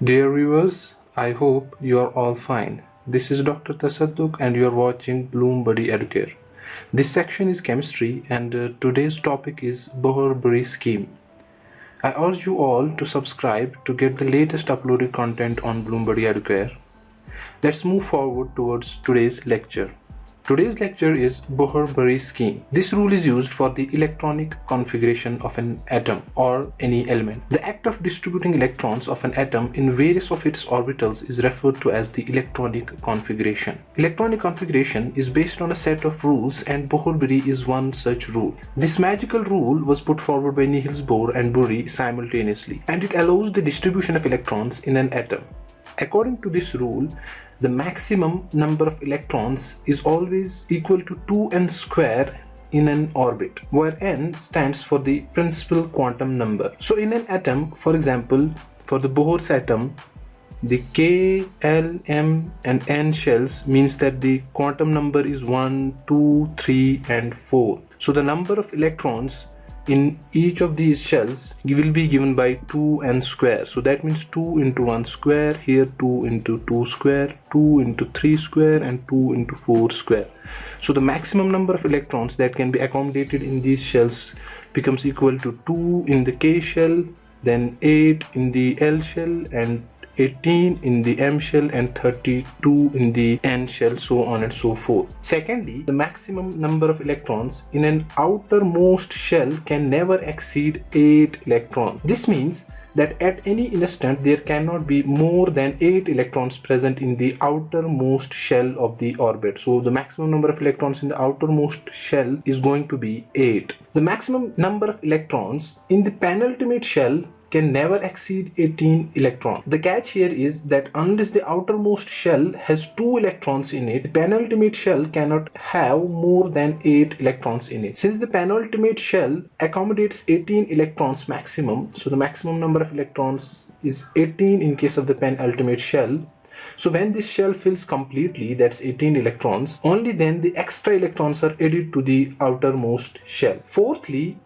Dear viewers, I hope you are all fine. This is Dr. Tasadduk and you are watching Bloomberry Educare. This section is chemistry and today's topic is Bohr-Bury scheme. I urge you all to subscribe to get the latest uploaded content on Bloomberry Educare. Let's move forward towards today's lecture. Today's lecture is Bohr-Bury scheme. This rule is used for the electronic configuration of an atom or any element. The act of distributing electrons of an atom in various of its orbitals is referred to as the electronic configuration. Electronic configuration is based on a set of rules and Bohr-Bury is one such rule. This magical rule was put forward by Niels Bohr and Bury simultaneously, and it allows the distribution of electrons in an atom. According to this rule, the maximum number of electrons is always equal to 2n square in an orbit, where n stands for the principal quantum number. So in an atom, for example, for the Bohr's atom, the K, L, M and N shells means that the quantum number is 1, 2, 3 and 4. So the number of electrons in each of these shells will be given by 2n square. So that means 2 into 1 square, here 2 into 2 square, 2 into 3 square and 2 into 4 square. So the maximum number of electrons that can be accommodated in these shells becomes equal to 2 in the K shell, then 8 in the L shell and 18 in the M shell and 32 in the N shell, so on and so forth. Secondly, the maximum number of electrons in an outermost shell can never exceed 8 electrons. This means that at any instant there cannot be more than 8 electrons present in the outermost shell of the orbit. So the maximum number of electrons in the outermost shell is going to be 8. The maximum number of electrons in the penultimate shell can never exceed 18 electrons. The catch here is that unless the outermost shell has 2 electrons in it, the penultimate shell cannot have more than 8 electrons in it. Since the penultimate shell accommodates 18 electrons maximum, so the maximum number of electrons is 18 in case of the penultimate shell. So when this shell fills completely, that's 18 electrons, only then the extra electrons are added to the outermost shell. Fourthly,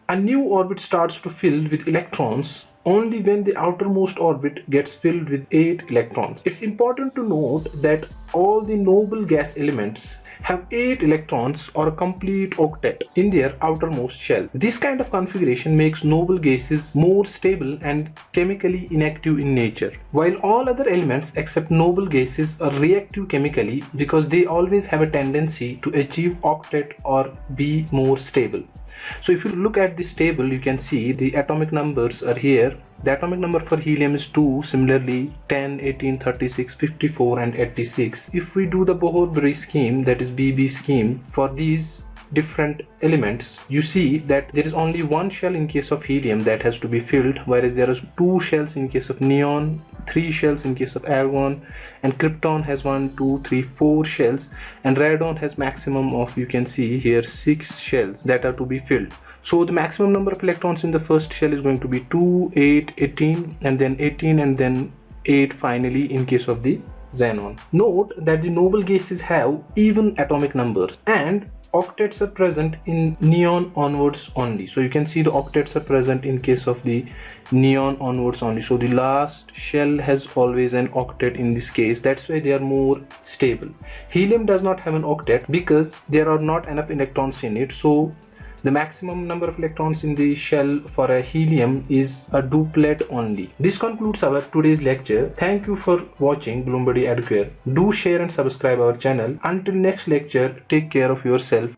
a new orbit starts to fill with electrons only when the outermost orbit gets filled with 8 electrons. It's important to note that all the noble gas elements have 8 electrons or a complete octet in their outermost shell. This kind of configuration makes noble gases more stable and chemically inactive in nature, while all other elements except noble gases are reactive chemically because they always have a tendency to achieve octet or be more stable. So if you look at this table, you can see the atomic numbers are here. The atomic number for helium is 2, similarly 10, 18, 36, 54 and 86. If we do the Bohr-Bury scheme, that is BB scheme, for these different elements, you see that there is only one shell in case of helium that has to be filled, whereas there is 2 shells in case of neon, 3 shells in case of argon, and krypton has 1, 2, 3, 4 shells, and radon has maximum of, you can see here, 6 shells that are to be filled. So the maximum number of electrons in the first shell is going to be 2, 8, 18 and then 18 and then 8 finally in case of the xenon. Note that the noble gases have even atomic numbers and octets are present in neon onwards only. So you can see the octets are present in case of the neon onwards only. So the last shell has always an octet in this case. That's why they are more stable. Helium does not have an octet because there are not enough electrons in it. So the maximum number of electrons in the shell for a helium is a duplet only. This concludes our today's lecture. Thank you for watching Bloomberry Educare. Do share and subscribe our channel. Until next lecture, take care of yourself.